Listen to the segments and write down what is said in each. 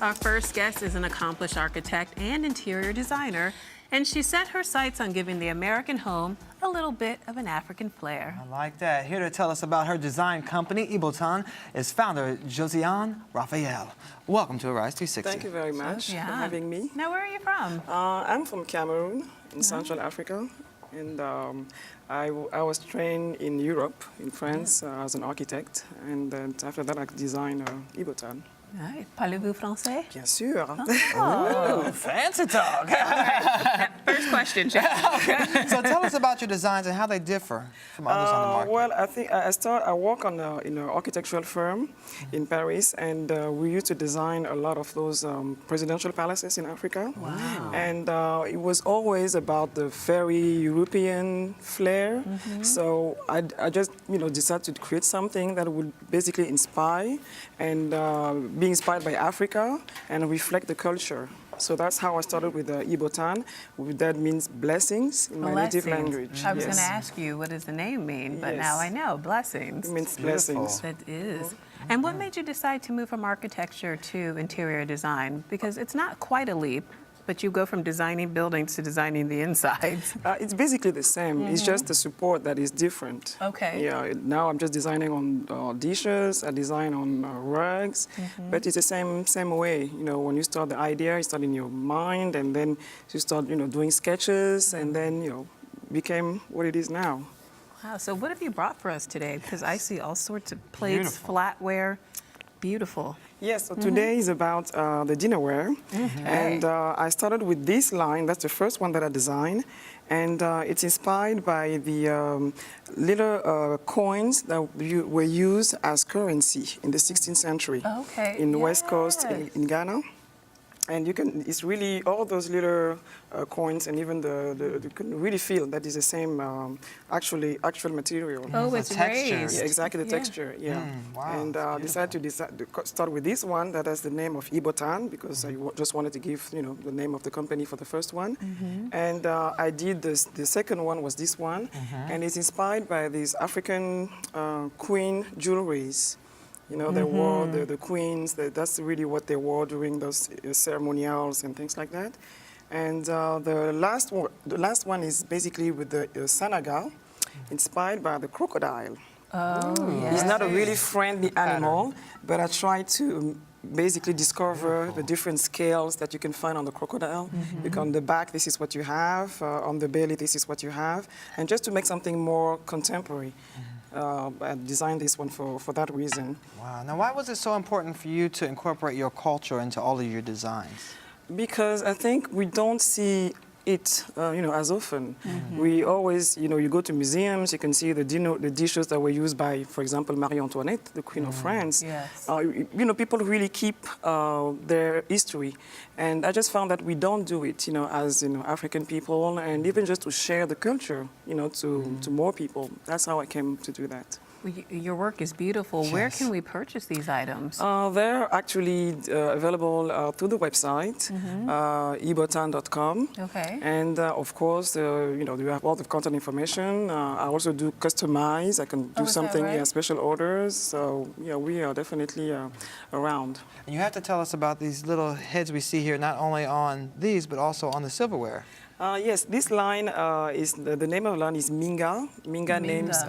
Our first guest is an accomplished architect and interior designer, and she set her sights on giving the American home a little bit of an African flair. I like that. Here to tell us about her design company, Ebotan, is founder Josiane Raphael. Welcome to Arise 360. Thank you very much for having me. Now, where are you from? I'm from Cameroon in Central Africa, and I was trained in Europe, in France, as an architect, and then after that I designed Ebotan. Right. Parlez-vous français? Bien sûr. Oh, fancy talk. First question, Jeff. Okay. So tell us about your designs and how they differ from others on the market. Well, I think I work in an architectural firm in Paris, and we used to design a lot of those presidential palaces in Africa. Wow. And it was always about the very European flair. So I just decided to create something that would basically inspire and be inspired by Africa and reflect the culture. So that's how I started with Ebotan. That means blessings in my native language. I was going to ask you, what does the name mean? But now I know, blessings. It means blessings. That is. And what made you decide to move from architecture to interior design? Because it's not quite a leap, but you go from designing buildings to designing the insides. It's basically the same. It's just the support that is different. Okay. Yeah. Now I'm just designing on dishes. I design on rugs, but it's the same way. You know, when you start the idea, you start in your mind, and then you start doing sketches, and then became what it is now. Wow. So what have you brought for us today? Because I see all sorts of plates, flatware. Beautiful. Yes, so today is about the dinnerware. And I started with this line. That's the first one that I designed. And it's inspired by the little coins that were used as currency in the 16th century in the West Coast in Ghana. And it's really all those little coins, and even you can really feel that is the same actual material. Oh, it's raised. Yeah, exactly, the texture, yeah. Wow, and decided to start with this one that has the name of Ebotan, because I just wanted to give, the name of the company for the first one. And I did the second one was this one, and it's inspired by these African queen jewelries. They wore the queens. That's really what they wore during those ceremonials and things like that. And the last one is basically with the Senegal, inspired by the crocodile. Oh, yes. It's not a really friendly animal, but I tried to basically discover the different scales that you can find on the crocodile. Because on the back, this is what you have. On the belly, this is what you have. And just to make something more contemporary. I designed this one for that reason. Wow. Now, why was it so important for you to incorporate your culture into all of your designs? Because I think we don't see it, as often. We always, you go to museums, you can see the dishes that were used by, for example, Marie Antoinette, the Queen of France. Yes. People really keep their history. And I just found that we don't do it, as African people, and even just to share the culture, to more people. That's how I came to do that. Well, your work is beautiful. Where can we purchase these items? They're actually available through the website, ebotan.com. Okay. And of course, you have all the contact information. I also do customize. I can do something, special orders. So, we are definitely around. And you have to tell us about these little heads we see here, not only on these, but also on the silverware. Yes, this line is, the name of the line is Minga. Minga names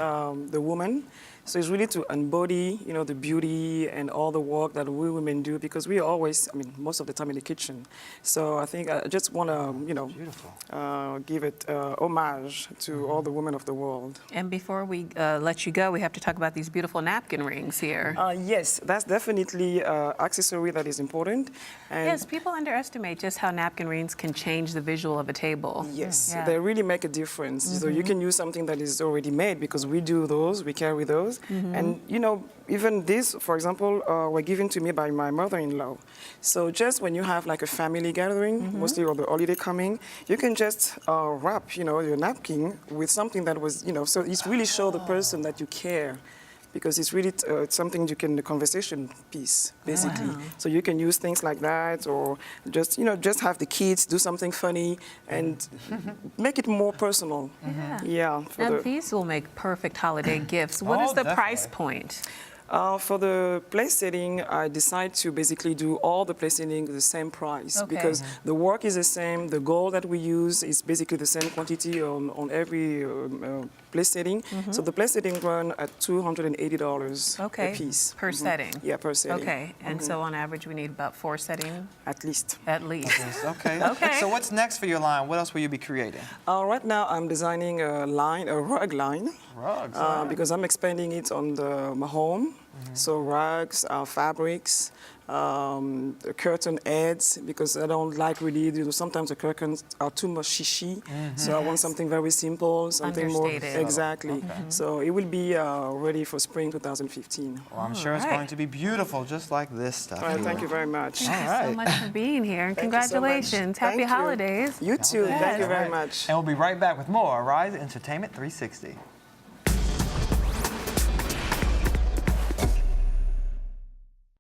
the woman. So it's really to embody, the beauty and all the work that we women do, because we are always, most of the time in the kitchen. So I think I just want to, give it homage to all the women of the world. And before we let you go, we have to talk about these beautiful napkin rings here. Yes, that's definitely accessory that is important. And yes, people underestimate just how napkin rings can change the visual of a table. Yes, they really make a difference. So you can use something that is already made, because we do those, we carry those. And, even this, for example, were given to me by my mother-in-law. So just when you have like a family gathering, mostly or the holiday coming, you can just wrap, your napkin with something that was, so it really shows the person that you care. Because it's really something you can, the conversation piece, basically. Wow. So you can use things like that, or just, just have the kids do something funny and make it more personal. Yeah. Yeah. And these will make perfect holiday gifts. What is the price point? For the place setting, I decide to basically do all the place setting the same price Okay. because the work is the same. The gold that we use is basically the same quantity on every place setting. So the place setting run at $280 Okay. a piece. Per setting. Yeah, per setting. Okay. And so on average, we need about 4 settings At least. at least. Okay. Okay. So what's next for your line? What else will you be creating? Right now, I'm designing a rug line. Rugs. Because I'm expanding it on my home. So rugs, fabrics, the curtain heads, because I don't like really, sometimes the curtains are too much shishi. So I want something very simple, something Understated. more. Exactly. So it will be ready for spring 2015. Well, I'm sure it's Alright. going to be beautiful, just like this stuff. All right, thank you very much. Thank you so Alright. much for being here, and Thank you so much. congratulations. Happy Thank you. holidays. You too. Thank you very Alright. much. And we'll be right back with more Rise Entertainment 360.